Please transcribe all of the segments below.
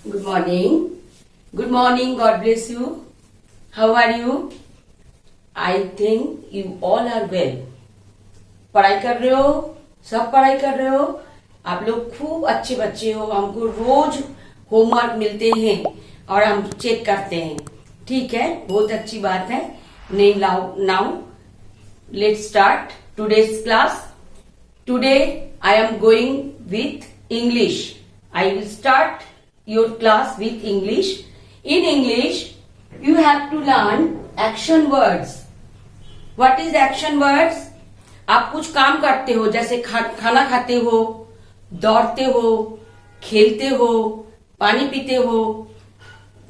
Good morning. Good morning. God bless you. How are you? I think you all are well. पढ़ाई कर रहे हो? सब पढ़ाई कर रहे हो? आप लोग खूब अच्छे बच्चे हो. हमको रोज होमवर्क मिलते हैं और हम चेक करते हैं. ठीक है, बहुत अच्छी बात है. Now let's start today's class. Today I am going with English. I will start your class with English. In English, you have to learn action words. What is action words? आप कुछ काम करते हो, जैसे खाना खाते हो, दौड़ते हो, खेलते हो, पानी पीते हो,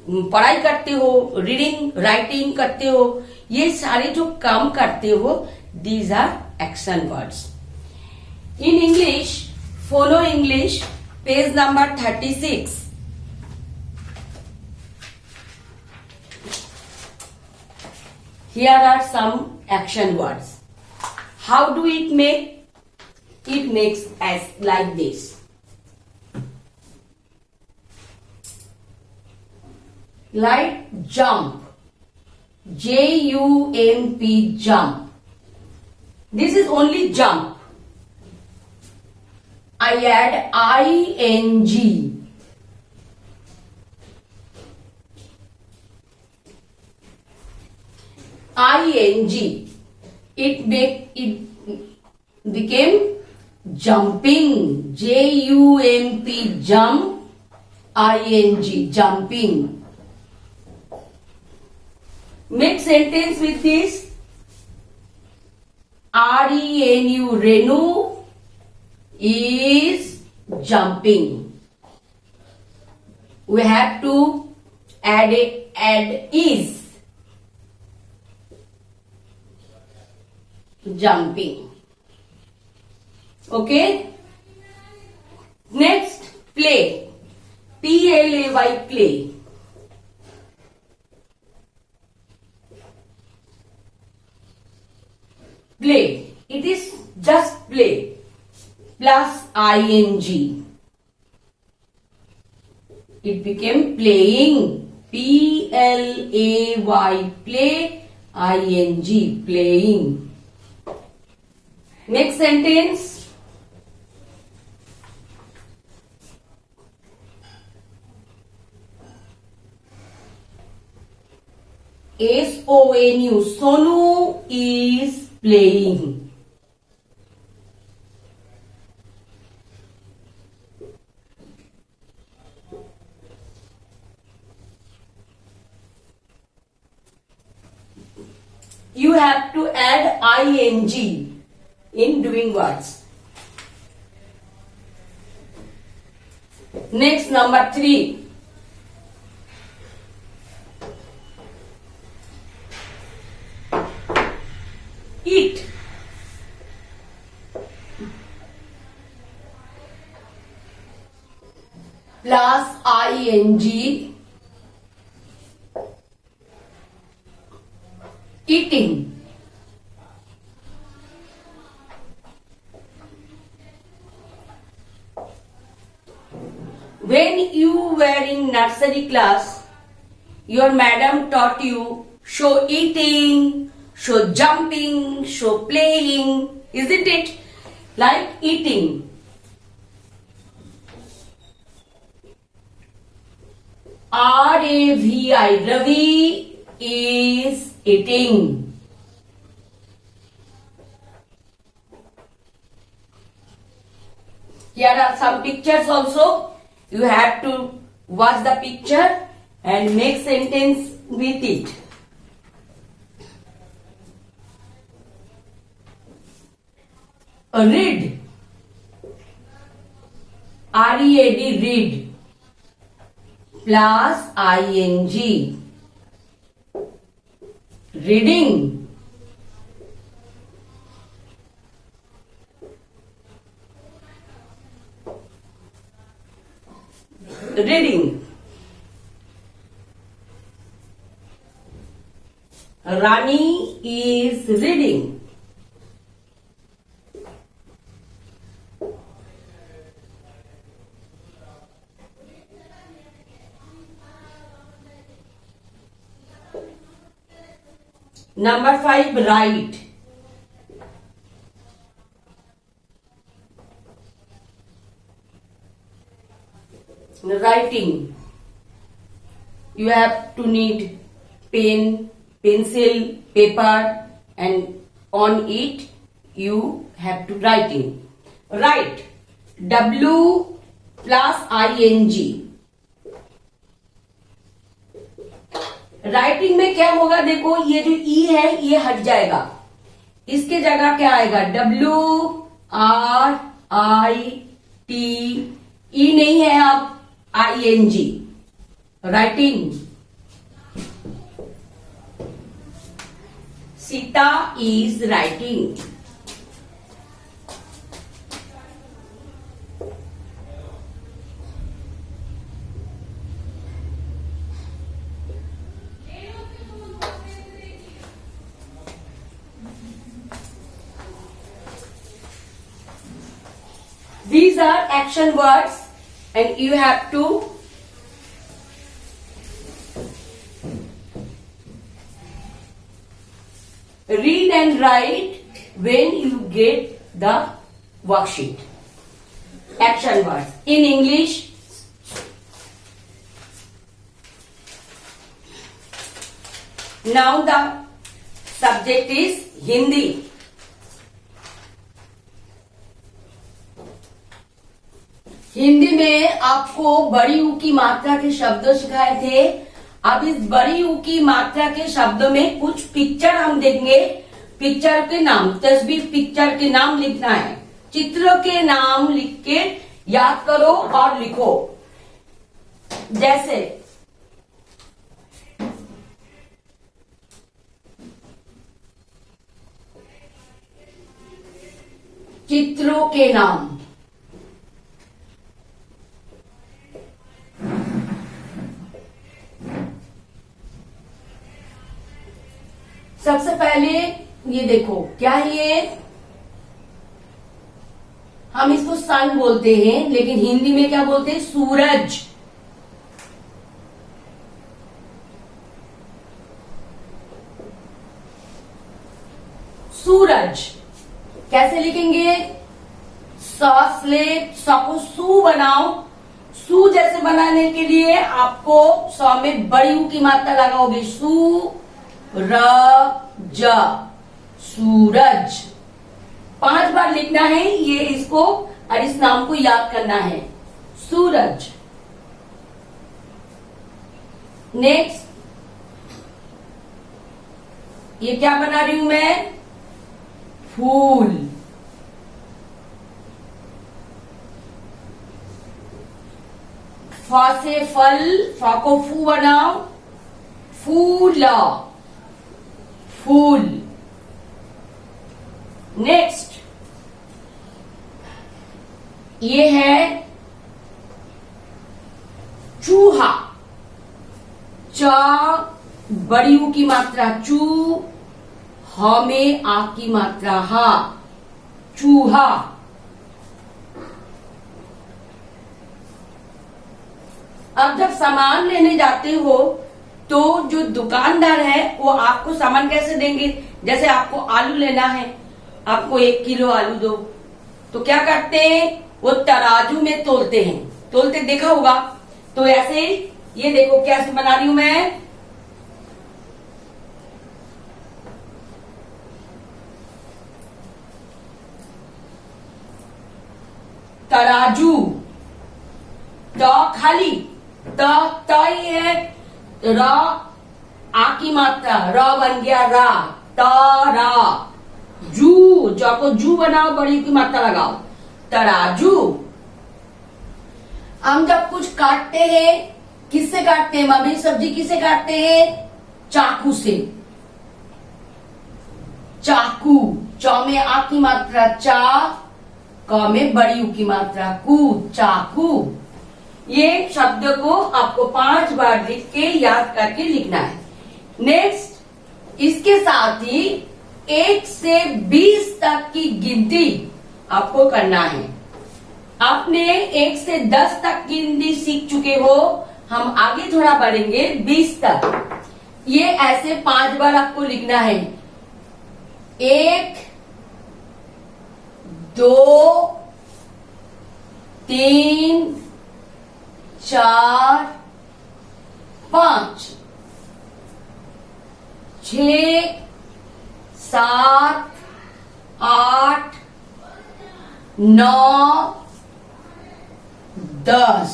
पढ़ाई करते हो, रीडिंग राइटिंग करते हो, ये सारे जो काम करते हो, these are action words. In English, follow English, page number 36. Here are some action words. How do it make? It makes as like this. Like jump. J-U-M-P, jump. This is only jump. I add I-N-G. I-N-G. It became jumping. J-U-M-P, jump. I-N-G, jumping. Make sentence with this. R-E-N-U, Renu is jumping. We have to add is. Jumping. Okay. Next, play. P-L-A-Y, play. Play. It is just play. Plus ing. It became playing. P-L-A-Y, play. ing, playing. Next sentence. S-O-N-U, Sonu is playing. You have to add ing in doing words. Next, number 3. Eat. Plus ing. Eating. When you were in nursery class, your madam taught you show eating, show jumping, show playing, isn't it? Like eating. R-A-V-I, Ravi is eating. Here are some pictures also. You have to watch the picture and make sentence with it. Read. R-E-A-D, read. Plus ing. Reading. Reading. Rani is reading. Number 5, write. Writing. You have to need pen, pencil, paper, and on it you have to writing. Write. W plus ing. Writing में क्या होगा, देखो ये जो ई है ये हट जाएगा, इसके जगह क्या आएगा, W R I T, ई नहीं है अब ING. Writing. Sita is writing. These are action words and you have to read and write when you get the worksheet. Action words in English. Now the subject is Hindi. Hindi में आपको बड़ी ऊ की मात्रा के शब्द सिखाए थे. अब इस बड़ी ऊ की मात्रा के शब्दों में कुछ पिक्चर हम देंगे. पिक्चर के नाम, तस्वीर पिक्चर के नाम लिखना है. चित्र के नाम लिख के याद करो और लिखो. जैसे चित्रों के नाम. सबसे पहले ये देखो, क्या है ये, हम इसको सन बोलते हैं लेकिन हिंदी में क्या बोलते हैं, सूरज. सूरज कैसे लिखेंगे, स को सू बनाओ. सू जैसे बनाने के लिए आपको स में बड़ी ऊ की मात्रा लगाओगे. सूरज, सूरज 5 बार लिखना है ये इसको, और इस नाम को याद करना है, सूरज. नेक्स्ट, ये क्या बना रही हूं मैं, फूल. फ से फल, फ को फू बनाओ, फूला, फूल. नेक्स्ट, ये है चूहा. च बड़ी ऊ की मात्रा चू, ह में आ की मात्रा हा, चूहा. अब जब सामान लेने जाते हो तो जो दुकानदार है वो आपको सामान कैसे देंगे, जैसे आपको आलू लेना है, आपको 1 किलो आलू दो, तो क्या करते हैं, वो तराजू में तोलते हैं. तोलते देखा होगा. तो ऐसे ये देखो कैसे बना रही हूं मैं, तराजू. तो खाली त ही है, र आ की मात्रा, र बन गया रा, तरा. जू, ज को जू बनाओ, बड़ी की मात्रा लगाओ, तराजू. हम जब कुछ काटते हैं, किससे काटते हैं मम्मी, सब्जी किससे काटते हैं, चाकू से. चाकू, च में आ की मात्रा चा, क में बड़ी ऊ की मात्रा कू, चाकू. ये शब्द को आपको 5 बार लिख के याद करके लिखना है. नेक्स्ट, इसके साथ ही 1 से 20 तक की गिनती आपको करना है. आपने 1 से 10 तक गिनती सीख चुके हो, हम आगे थोड़ा बढ़ेंगे 20 तक. ये ऐसे 5 बार आपको लिखना है। 1 2 3 4 5 6 7 8 9 10।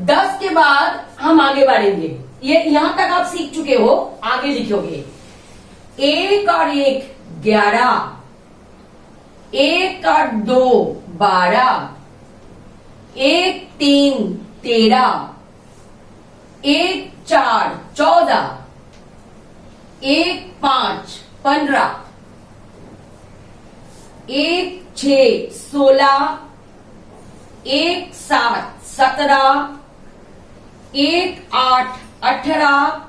10 के बाद हम आगे बढ़ेंगे। ये यहां तक आप सीख चुके हो, आगे लिखोगे। 1 और 1 11, 1 और 2 12, 1 3 13, 1 4 14, 1 5 15, 1 6 16, 1 7 17, 1 8 18,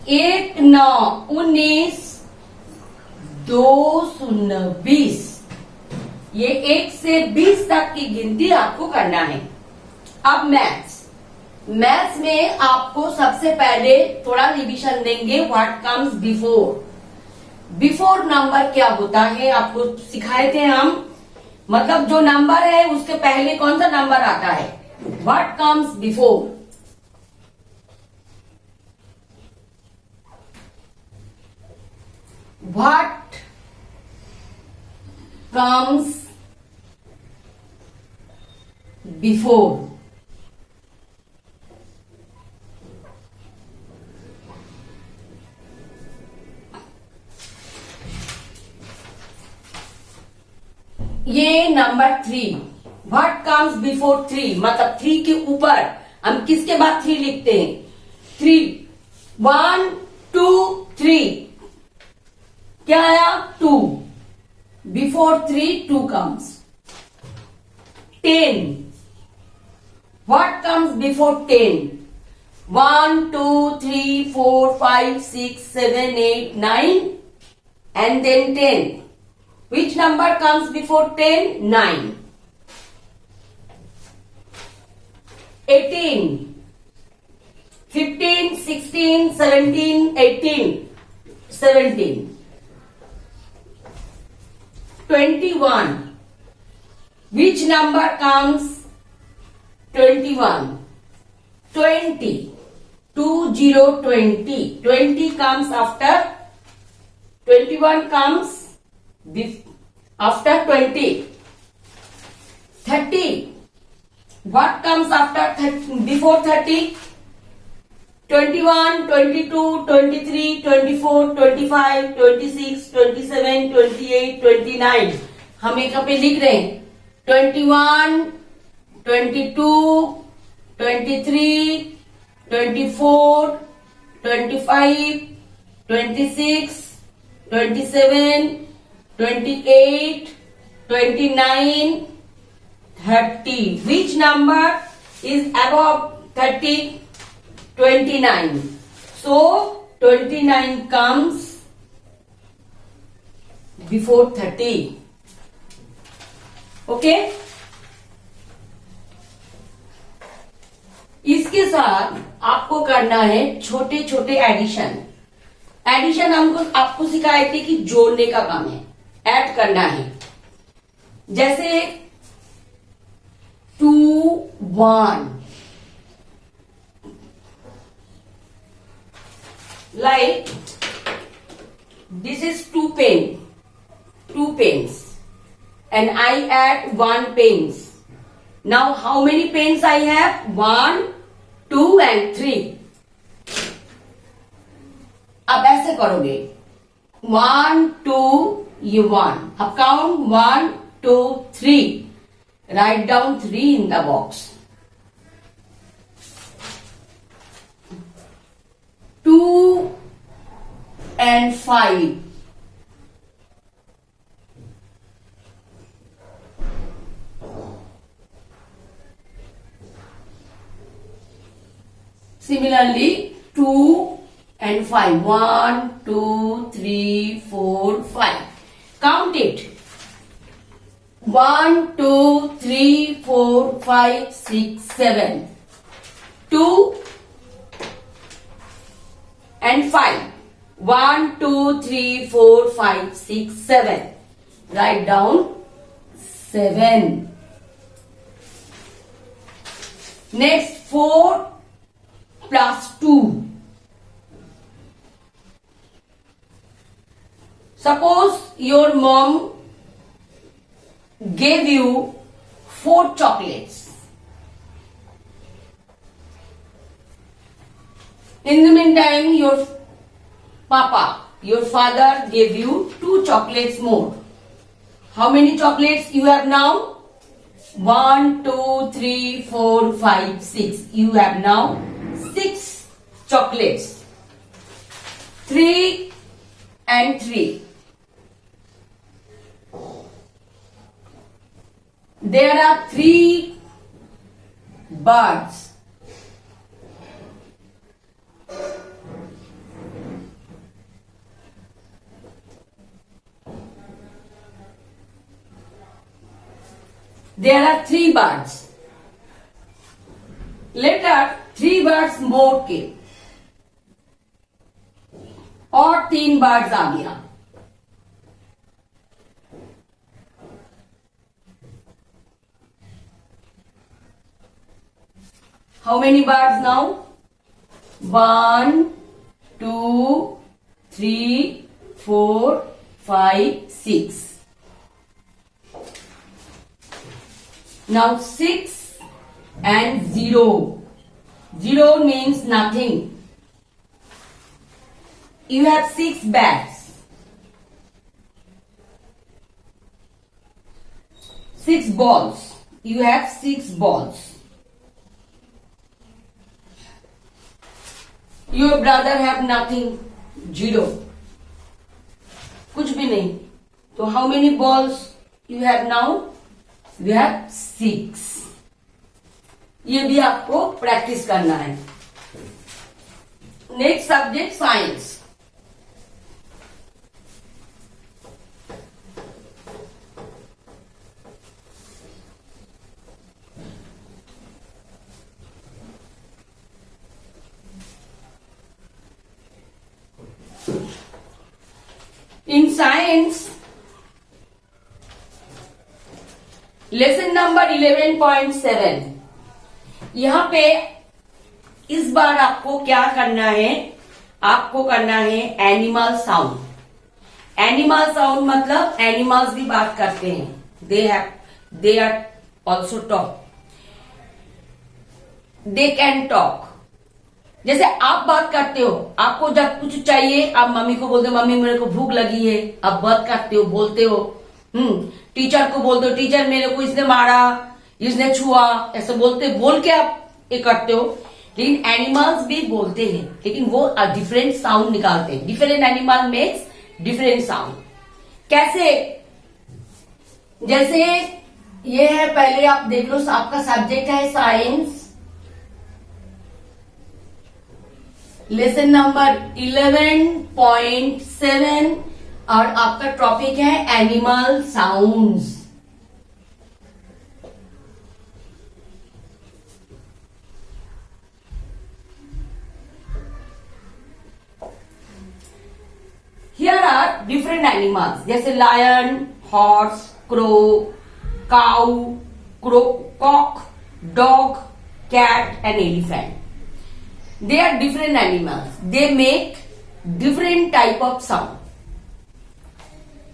1 9 19, 2 0 20। ये 1 से 20 तक की गिनती आपको करना है। अब मैथ्स में आपको सबसे पहले थोड़ा रिवीजन देंगे। व्हाट कम्स बिफोर नंबर क्या होता है आपको सिखाए थे हम। मतलब जो नंबर है उसके पहले कौन सा नंबर आता है। What comes before. What comes before? ये नंबर 3। What comes before 3 मतलब 3 के ऊपर हम किसके बाद 3 लिखते हैं। 3 1 2 3 क्या आया 2। Before 3 2 comes. 10 what comes before 10। 1 2 3 4 5 6 7 8 9 and then 10। which number comes before 10? 9। 18 15 16 17 18 17। 21 which number comes 21? 20 20 20 20 comes after 21 comes after 20। 30 what comes after 30, before 30? 21 22 23 24 25 26 27 28 29। हम एक पे लिख रहे हैं 21 22 23 24 25 26 27 28 29 30। which number is above 30? 29। so 29 comes before 30। Okay इसके साथ आपको करना है छोटे छोटे एडिशन हमको आपको सिखाए थे कि जोड़ने का काम है, ऐड करना है। जैसे 2 1 like this is 2 pens and I add 1 pens. Now how many pens I have? 1 2 and 3। अब ऐसे करोगे 1 2 ये 1। अब count 1 2 3। Write down 3 in the box। 2 and 5। Similarly 2 and 5। 1 2 3 4 5। Count it 1 2 3 4 5 6 7। 2 and 5. 1, 2, 3, 4, 5, 6, 7. Write down 7. Next 4 plus 2. Suppose your mom gave you 4 chocolates. In the meantime, your papa, your father gave you 2 chocolates more. How many chocolates you have now? 1, 2, 3, 4, 5, 6. You have now 6 chocolates. 3 and 3. There are 3 birds. There are 3 birds. Later 3 birds more came. और 3 birds आ गया. How many birds now? 1, 2, 3, 4, 5, 6. Now 6 and 0. 0 means nothing. You have 6 bats. 6 balls. You have 6 balls. Your brother have nothing. 0. कुछ भी नहीं. So how many balls you have now? You have 6. ये भी आपको practice करना है. Next subject science. In science, lesson number 11.7. यहां पे इस बार आपको क्या करना है? आपको करना है एनिमल साउंड. एनिमल साउंड मतलब एनिमल्स भी बात करते हैं. They are also talk. They can talk. जैसे आप बात करते हो, आपको जब कुछ चाहिए आप मम्मी को बोलते हो मम्मी मेरे को भूख लगी है. आप बात करते हो, बोलते हो. टीचर को बोलते हो टीचर मेरे को इसने मारा, इसने छुआ, ऐसे बोल के आप ये करते हो. लेकिन एनिमल्स भी बोलते हैं, लेकिन वो डिफरेंट साउंड निकालते हैं. Different animal makes different sound. कैसे? जैसे ये है, पहले आप देख लो, आपका सब्जेक्ट है साइंस, लेसन नंबर 11.7 और आपका टॉपिक है animal sounds. Here are different animals जैसे lion, horse, crow, cow, cock, dog, cat and elephant. They are different animals. They make different type of sound.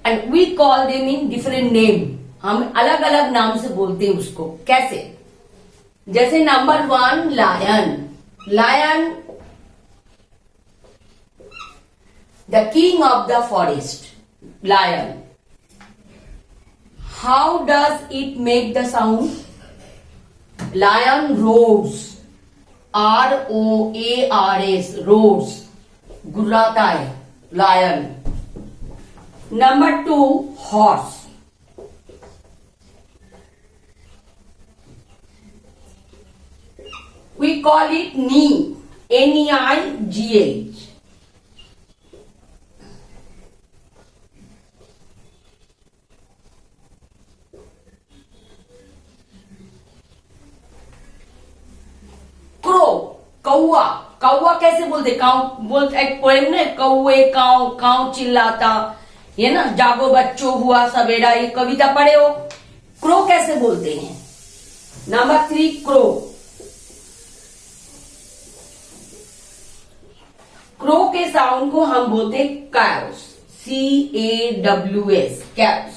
And we call them in different name. हम अलग अलग नाम से बोलते हैं उसको. कैसे? जैसे number 1 lion. Lion the king of the forest. Lion. How does it make the sound? Lion roars. ROARS, roars. गुर्राता है. Lion. Number 2 horse. We call it knee. NEIGH. Crow, कौवा. कौवा कैसे बोलते? काऊ बोलते, एक पोएम ना, कौवे काऊ काऊ चिल्लाता, ये ना, जागो बच्चों हुआ सवेरा, ये कविता पढ़े हो। क्रो कैसे बोलते हैं? Number 3, crow. क्रो के साउंड को हम बोलते कैव्स, CAWS, कैव्स।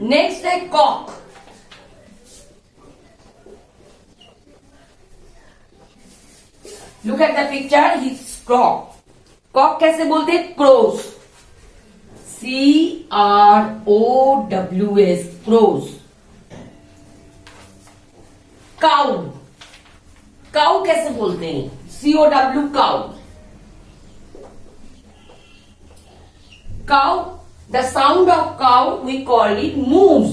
नेक्स्ट है cock. Look at the picture, he cock. Cock कैसे बोलते? Crows, CROWS, crows. Cow, cow कैसे बोलते हैं? COW, cow. Cow, the sound of cow we call it moos,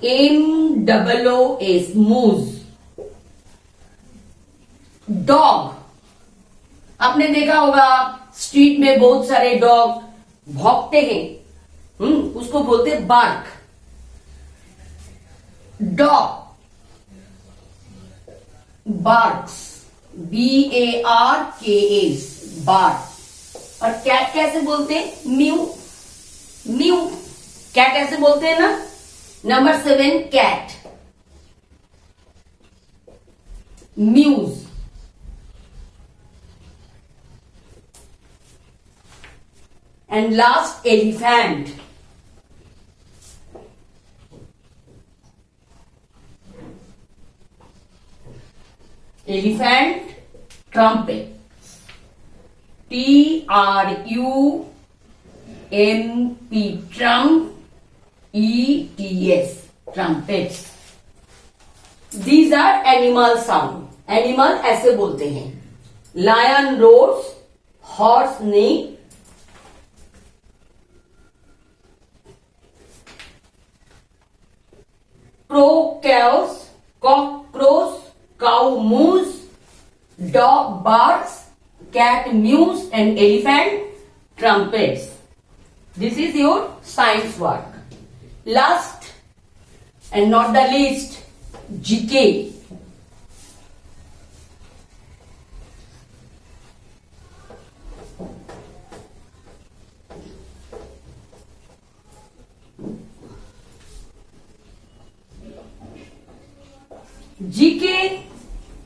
MOOS, moos. Dog, आपने देखा होगा street में बहुत सारे डॉग भौंकते हैं, उसको बोलते bark. Dog, barks, BARKS, bark. और कैट कैसे बोलते हैं? Mu, mu. कैट ऐसे बोलते हैं ना। Number 7, cat, mews. And last, elephant. Elephant, trumpet, TRUMP, trump, ETS, trumpets. These are animal sound. Animal ऐसे बोलते हैं। Lion roars, horse neigh, crow caws, cock crows, cow moos, dog barks, cat mews, and elephant trumpets. This is your science work. Last and not the least, GK.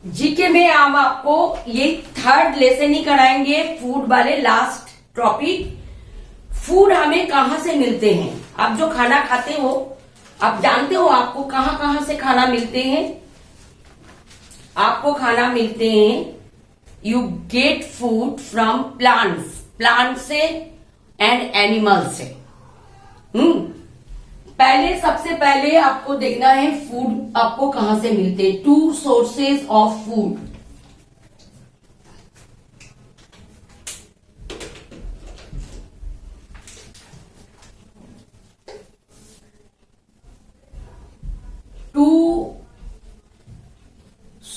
GK में हम आपको ये 3rd lesson ही कराएंगे, food वाले, last topic. Food हमें कहां से मिलते हैं? आप जो खाना खाते हो, आप जानते हो आपको कहां कहां से खाना मिलते हैं? आपको खाना मिलते हैं, you get food from plants, plant से एंड एनिमल से। पहले, सबसे पहले आपको देखना है फूड आपको कहां से मिलते हैं। 2 sources of food.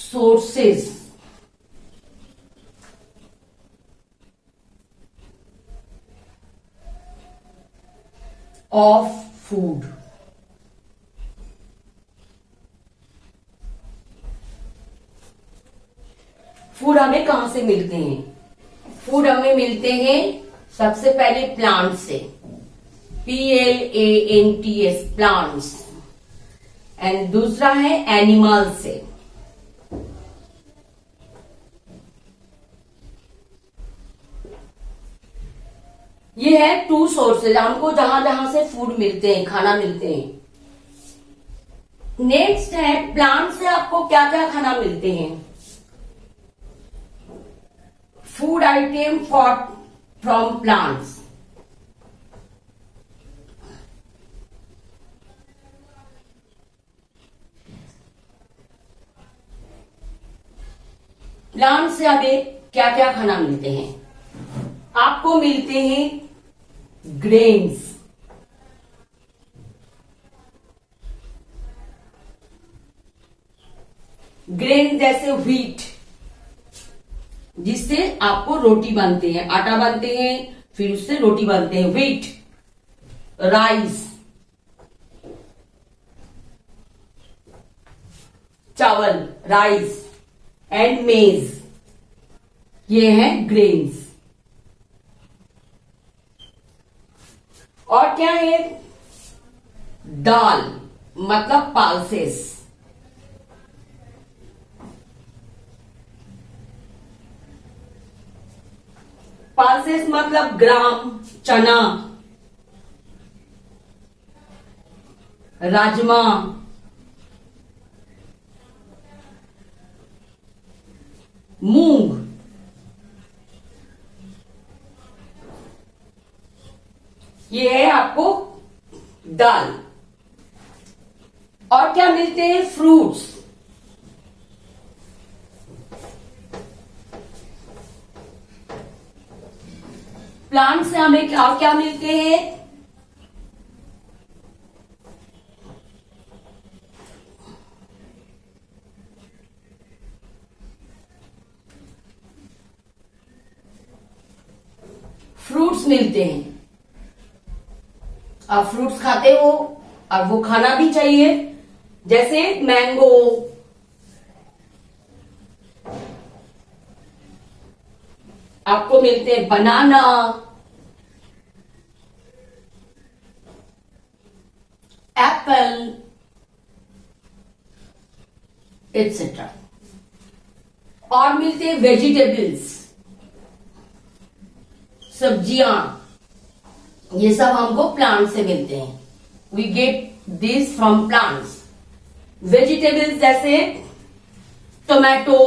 sources of food. Food हमें कहां से मिलते हैं? फूड हमें मिलते हैं सबसे पहले प्लांट से, PLANTS, प्लांट्स। एंड दूसरा है एनिमल से। ये है 2 सोर्सेज, हमको जहां जहां से फूड मिलते हैं, खाना मिलते हैं। नेक्स्ट है प्लांट से आपको क्या क्या खाना मिलते हैं? Food item from plants. Plant से हमें क्या क्या खाना मिलते हैं? आपको मिलते हैं ग्रेन्स, ग्रेन जैसे व्हीट, जिससे आपको रोटी बनते हैं, आटा बनते हैं, फिर उससे रोटी बनते हैं, व्हीट। राइस, चावल, राइस। एंड मेज, ये है ग्रेन्स। और क्या है? दाल मतलब पाल्सेस। पाल्सेस मतलब ग्राम, चना, राजमा, मूंग, ये है आपको दाल। और क्या मिलते हैं? फ्रूट्स। प्लांट से हमें क्या क्या मिलते हैं? फ्रूट्स मिलते हैं। आप फ्रूट्स खाते हो और वो खाना भी चाहिए, जैसे मैंगो, आपको मिलते हैं बनाना, एप्पल, एटसेट्रा। और मिलते हैं वेजिटेबल्स, सब्जियां, ये सब हमको प्लांट से मिलते हैं। We get this from plants. Vegetables जैसे tomato,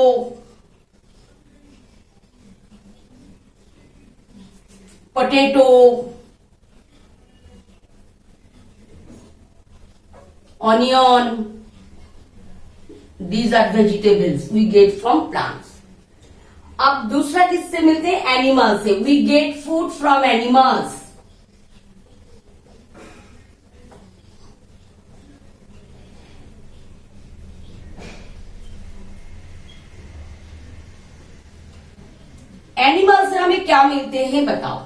potato, onion, these are vegetables we get from plants. अब दूसरा किससे मिलते हैं? एनिमल से। We get food from animals. Animal से हमें क्या मिलते हैं बताओ?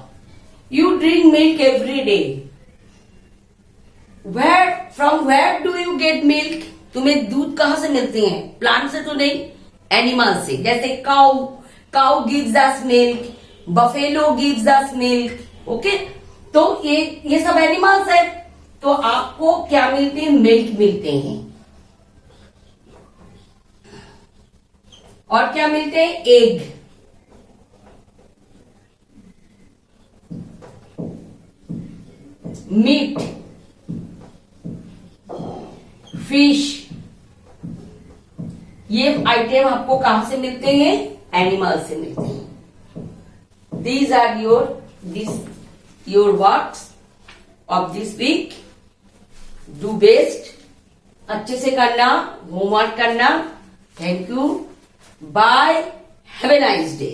You drink milk every day. From where do you get milk? तुम्हें दूध कहां से मिलते हैं? प्लांट से तो नहीं, एनिमल से। जैसे cow, cow gives us milk, buffalo gives us milk. Okay, तो ये सब एनिमल्स है। तो आपको क्या मिलते हैं? मिल्क मिलते हैं। और क्या मिलते हैं? एग, मीट, फिश, ये आइटम आपको कहां से मिलते हैं? एनिमल से मिलते हैं। These are your works of this week. Do best, अच्छे से करना, होमवर्क करना। Thank you, bye, have a nice day.